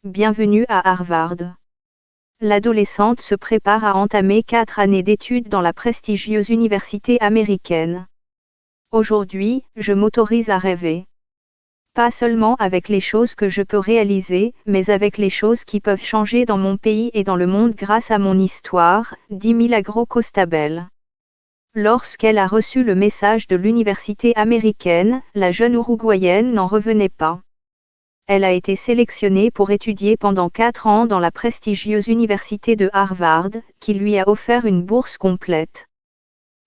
bienvenue à Harvard. L'adolescente se prépare à entamer 4 années d'études dans la prestigieuse université américaine. Aujourd'hui, je m'autorise à rêver. Pas seulement avec les choses que je peux réaliser, mais avec les choses qui peuvent changer dans mon pays et dans le monde grâce à mon histoire, dit Milagro Costabel. Lorsqu'elle a reçu le message de l'université américaine, la jeune Uruguayenne n'en revenait pas. Elle a été sélectionnée pour étudier pendant 4 ans dans la prestigieuse université de Harvard, qui lui a offert une bourse complète.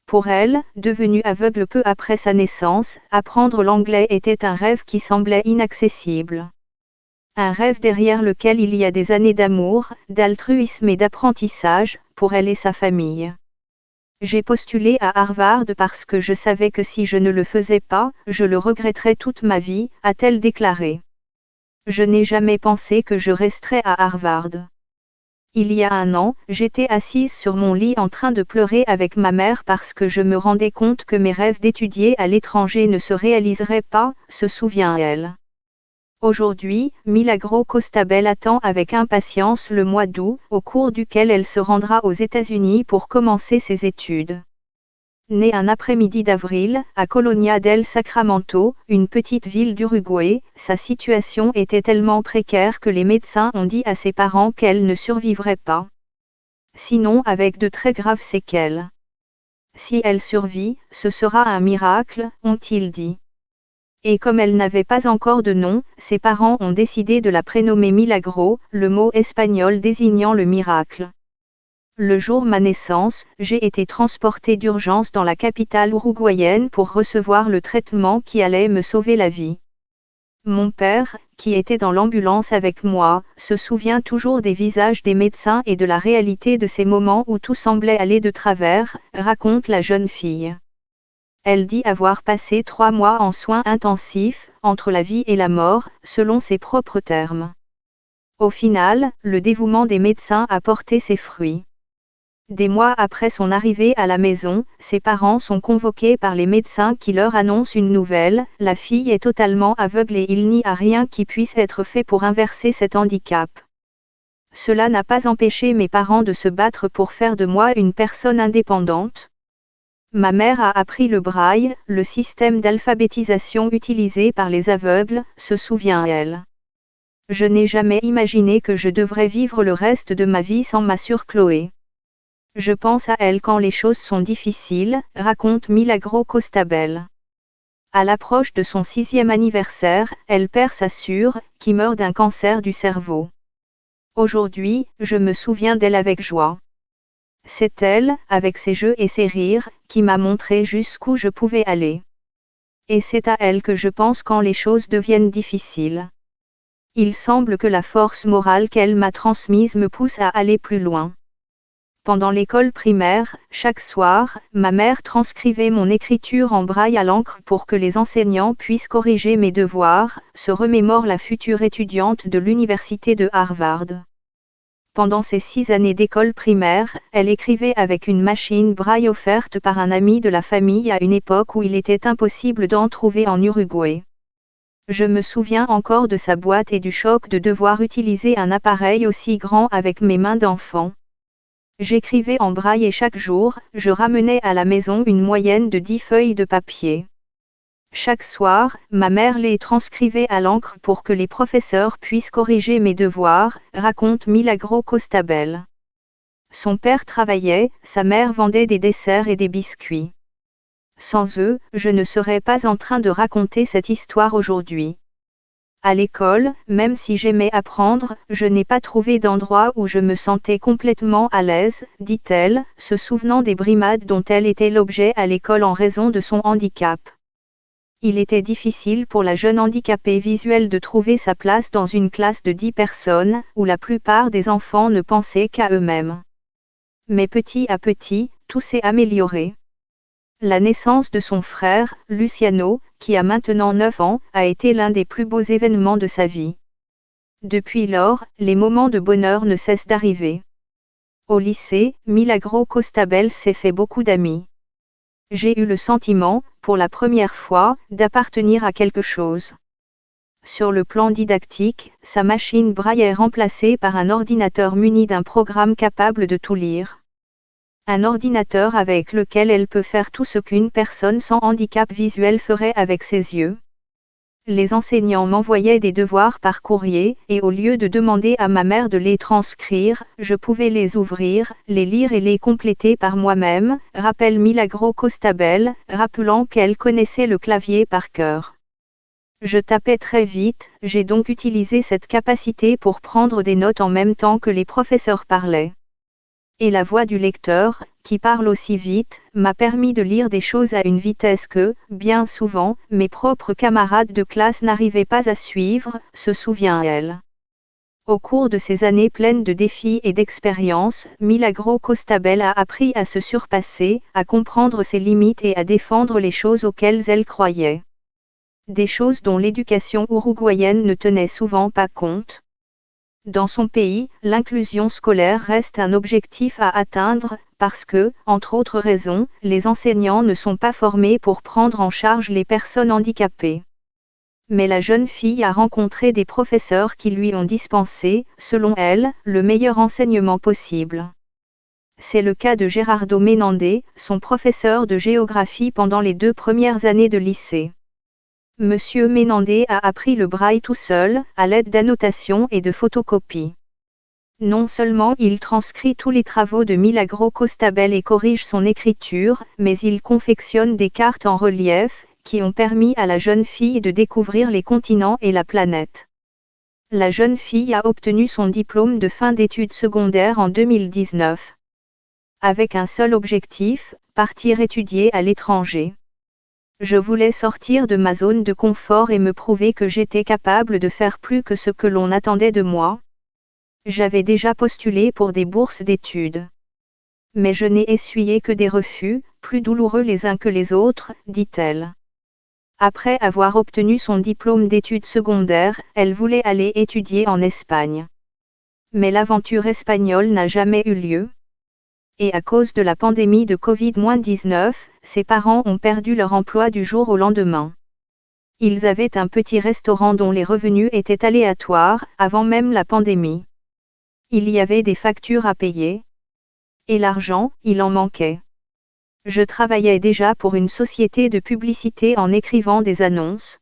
Pour elle, devenue aveugle peu après sa naissance, apprendre l'anglais était un rêve qui semblait inaccessible. Un rêve derrière lequel il y a des années d'amour, d'altruisme et d'apprentissage, pour elle et sa famille. J'ai postulé à Harvard parce que je savais que si je ne le faisais pas, je le regretterais toute ma vie, a-t-elle déclaré. Je n'ai jamais pensé que je resterais à Harvard. Il y a 1 an, j'étais assise sur mon lit en train de pleurer avec ma mère parce que je me rendais compte que mes rêves d'étudier à l'étranger ne se réaliseraient pas, se souvient-elle. Aujourd'hui, Milagro Costabel attend avec impatience le mois d'août, au cours duquel elle se rendra aux États-Unis pour commencer ses études. Née un après-midi d'avril, à Colonia del Sacramento, une petite ville d'Uruguay, sa situation était tellement précaire que les médecins ont dit à ses parents qu'elle ne survivrait pas. Sinon avec de très graves séquelles. Si elle survit, ce sera un miracle, ont-ils dit. Et comme elle n'avait pas encore de nom, ses parents ont décidé de la prénommer Milagro, le mot espagnol désignant le miracle. Le jour de ma naissance, j'ai été transportée d'urgence dans la capitale uruguayenne pour recevoir le traitement qui allait me sauver la vie. Mon père, qui était dans l'ambulance avec moi, se souvient toujours des visages des médecins et de la réalité de ces moments où tout semblait aller de travers, raconte la jeune fille. Elle dit avoir passé 3 mois en soins intensifs, entre la vie et la mort, selon ses propres termes. Au final, le dévouement des médecins a porté ses fruits. Des mois après son arrivée à la maison, ses parents sont convoqués par les médecins qui leur annoncent une nouvelle, la fille est totalement aveugle et il n'y a rien qui puisse être fait pour inverser cet handicap. Cela n'a pas empêché mes parents de se battre pour faire de moi une personne indépendante. Ma mère a appris le braille, le système d'alphabétisation utilisé par les aveugles, se souvient-elle. Je n'ai jamais imaginé que je devrais vivre le reste de ma vie sans ma sœur Chloé. Je pense à elle quand les choses sont difficiles, raconte Milagro Costabel. À l'approche de son 6e anniversaire, elle perd sa sœur, qui meurt d'un cancer du cerveau. Aujourd'hui, je me souviens d'elle avec joie. C'est elle, avec ses jeux et ses rires, qui m'a montré jusqu'où je pouvais aller. Et c'est à elle que je pense quand les choses deviennent difficiles. Il semble que la force morale qu'elle m'a transmise me pousse à aller plus loin. Pendant l'école primaire, chaque soir, ma mère transcrivait mon écriture en braille à l'encre pour que les enseignants puissent corriger mes devoirs, se remémore la future étudiante de l'université de Harvard. Pendant ces 6 années d'école primaire, elle écrivait avec une machine braille offerte par un ami de la famille à une époque où il était impossible d'en trouver en Uruguay. Je me souviens encore de sa boîte et du choc de devoir utiliser un appareil aussi grand avec mes mains d'enfant. J'écrivais en braille et chaque jour, je ramenais à la maison une moyenne de 10 feuilles de papier. Chaque soir, ma mère les transcrivait à l'encre pour que les professeurs puissent corriger mes devoirs, raconte Milagro Costabel. Son père travaillait, sa mère vendait des desserts et des biscuits. Sans eux, je ne serais pas en train de raconter cette histoire aujourd'hui. À l'école, même si j'aimais apprendre, je n'ai pas trouvé d'endroit où je me sentais complètement à l'aise, dit-elle, se souvenant des brimades dont elle était l'objet à l'école en raison de son handicap. Il était difficile pour la jeune handicapée visuelle de trouver sa place dans une classe de 10 personnes, où la plupart des enfants ne pensaient qu'à eux-mêmes. Mais petit à petit, tout s'est amélioré. La naissance de son frère, Luciano, qui a maintenant 9 ans, a été l'un des plus beaux événements de sa vie. Depuis lors, les moments de bonheur ne cessent d'arriver. Au lycée, Milagro Costabel s'est fait beaucoup d'amis. J'ai eu le sentiment, pour la première fois, d'appartenir à quelque chose. sur le plan didactique, sa machine Braille est remplacée par un ordinateur muni d'un programme capable de tout lire. Un ordinateur avec lequel elle peut faire tout ce qu'une personne sans handicap visuel ferait avec ses yeux. Les enseignants m'envoyaient des devoirs par courrier, et au lieu de demander à ma mère de les transcrire, je pouvais les ouvrir, les lire et les compléter par moi-même, rappelle Milagro Costabel, rappelant qu'elle connaissait le clavier par cœur. Je tapais très vite, j'ai donc utilisé cette capacité pour prendre des notes en même temps que les professeurs parlaient. Et la voix du lecteur, qui parle aussi vite, m'a permis de lire des choses à une vitesse que, bien souvent, mes propres camarades de classe n'arrivaient pas à suivre, se souvient-elle. Au cours de ces années pleines de défis et d'expériences, Milagro Costabel a appris à se surpasser, à comprendre ses limites et à défendre les choses auxquelles elle croyait. Des choses dont l'éducation uruguayenne ne tenait souvent pas compte. Dans son pays, l'inclusion scolaire reste un objectif à atteindre, parce que, entre autres raisons, les enseignants ne sont pas formés pour prendre en charge les personnes handicapées. Mais la jeune fille a rencontré des professeurs qui lui ont dispensé, selon elle, le meilleur enseignement possible. C'est le cas de Gerardo Menandé, son professeur de géographie pendant les 2 premières années de lycée. Monsieur Menandé a appris le braille tout seul, à l'aide d'annotations et de photocopies. Non seulement il transcrit tous les travaux de Milagro Costabel et corrige son écriture, mais il confectionne des cartes en relief, qui ont permis à la jeune fille de découvrir les continents et la planète. La jeune fille a obtenu son diplôme de fin d'études secondaires en 2019. Avec un seul objectif, partir étudier à l'étranger. Je voulais sortir de ma zone de confort et me prouver que j'étais capable de faire plus que ce que l'on attendait de moi. J'avais déjà postulé pour des bourses d'études. Mais je n'ai essuyé que des refus, plus douloureux les uns que les autres, dit-elle. Après avoir obtenu son diplôme d'études secondaires, elle voulait aller étudier en Espagne. Mais l'aventure espagnole n'a jamais eu lieu. Et à cause de la pandémie de Covid-19, ses parents ont perdu leur emploi du jour au lendemain. Ils avaient un petit restaurant dont les revenus étaient aléatoires, avant même la pandémie. Il y avait des factures à payer. Et l'argent, il en manquait. Je travaillais déjà pour une société de publicité en écrivant des annonces.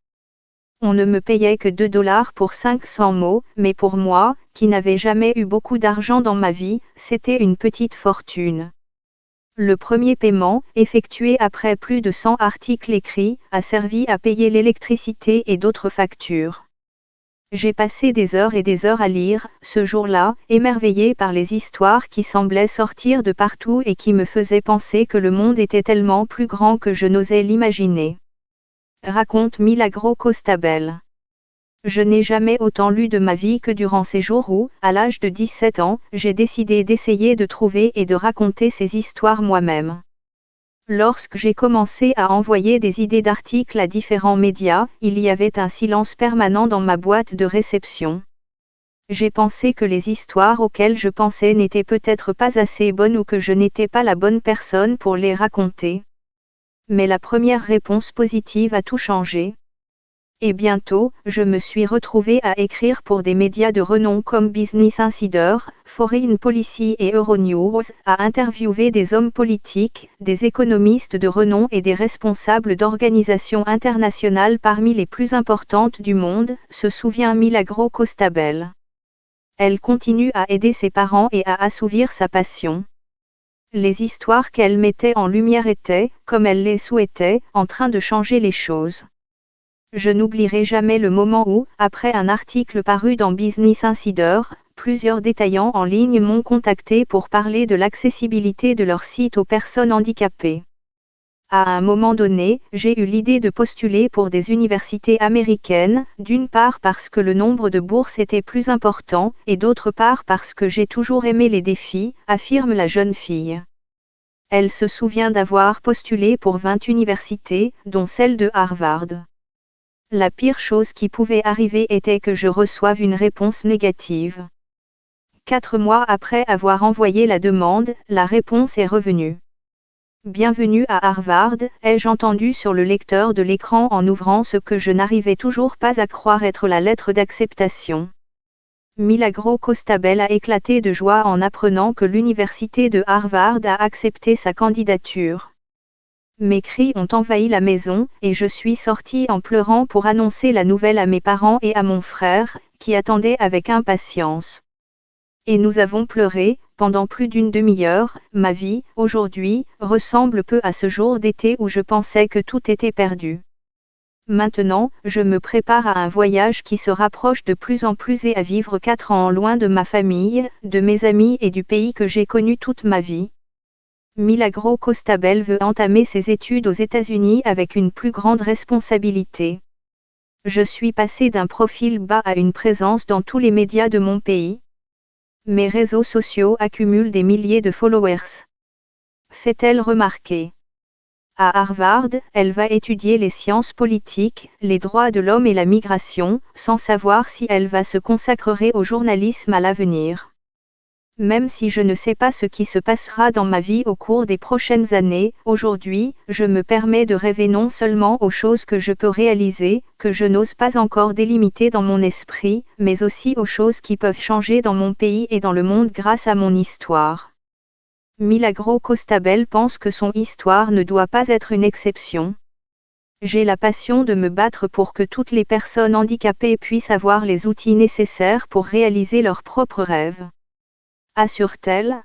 On ne me payait que $2 pour 500 mots, mais pour moi, qui n'avais jamais eu beaucoup d'argent dans ma vie, c'était une petite fortune. Le premier paiement, effectué après plus de 100 articles écrits, a servi à payer l'électricité et d'autres factures. J'ai passé des heures et des heures à lire, ce jour-là, émerveillé par les histoires qui semblaient sortir de partout et qui me faisaient penser que le monde était tellement plus grand que je n'osais l'imaginer. Raconte Milagro Costabel. Je n'ai jamais autant lu de ma vie que durant ces jours où, à l'âge de 17 ans, j'ai décidé d'essayer de trouver et de raconter ces histoires moi-même. Lorsque j'ai commencé à envoyer des idées d'articles à différents médias, il y avait un silence permanent dans ma boîte de réception. J'ai pensé que les histoires auxquelles je pensais n'étaient peut-être pas assez bonnes ou que je n'étais pas la bonne personne pour les raconter. Mais la première réponse positive a tout changé. Et bientôt, je me suis retrouvée à écrire pour des médias de renom comme Business Insider, Foreign Policy et Euronews, à interviewer des hommes politiques, des économistes de renom et des responsables d'organisations internationales parmi les plus importantes du monde, se souvient Milagro Costabel. Elle continue à aider ses parents et à assouvir sa passion. Les histoires qu'elle mettait en lumière étaient, comme elle les souhaitait, en train de changer les choses. Je n'oublierai jamais le moment où, après un article paru dans Business Insider, plusieurs détaillants en ligne m'ont contacté pour parler de l'accessibilité de leur site aux personnes handicapées. À un moment donné, j'ai eu l'idée de postuler pour des universités américaines, d'une part parce que le nombre de bourses était plus important, et d'autre part parce que j'ai toujours aimé les défis, affirme la jeune fille. Elle se souvient d'avoir postulé pour 20 universités, dont celle de Harvard. La pire chose qui pouvait arriver était que je reçoive une réponse négative. 4 mois après avoir envoyé la demande, la réponse est revenue. Bienvenue à Harvard, ai-je entendu sur le lecteur de l'écran en ouvrant ce que je n'arrivais toujours pas à croire être la lettre d'acceptation. Milagro Costabel a éclaté de joie en apprenant que l'université de Harvard a accepté sa candidature. Mes cris ont envahi la maison, et je suis sortie en pleurant pour annoncer la nouvelle à mes parents et à mon frère, qui attendaient avec impatience. Et nous avons pleuré, pendant plus d'une demi-heure. Ma vie, aujourd'hui, ressemble peu à ce jour d'été où je pensais que tout était perdu. Maintenant, je me prépare à un voyage qui se rapproche de plus en plus et à vivre 4 ans loin de ma famille, de mes amis et du pays que j'ai connu toute ma vie. Milagro Costabel veut entamer ses études aux États-Unis avec une plus grande responsabilité. Je suis passé d'un profil bas à une présence dans tous les médias de mon pays. Mes réseaux sociaux accumulent des milliers de followers. Fait-elle remarquer. À Harvard, elle va étudier les sciences politiques, les droits de l'homme et la migration, sans savoir si elle va se consacrer au journalisme à l'avenir. Même si je ne sais pas ce qui se passera dans ma vie au cours des prochaines années, aujourd'hui, je me permets de rêver non seulement aux choses que je peux réaliser, que je n'ose pas encore délimiter dans mon esprit, mais aussi aux choses qui peuvent changer dans mon pays et dans le monde grâce à mon histoire. Milagro Costabel pense que son histoire ne doit pas être une exception. J'ai la passion de me battre pour que toutes les personnes handicapées puissent avoir les outils nécessaires pour réaliser leurs propres rêves. Assure-t-elle.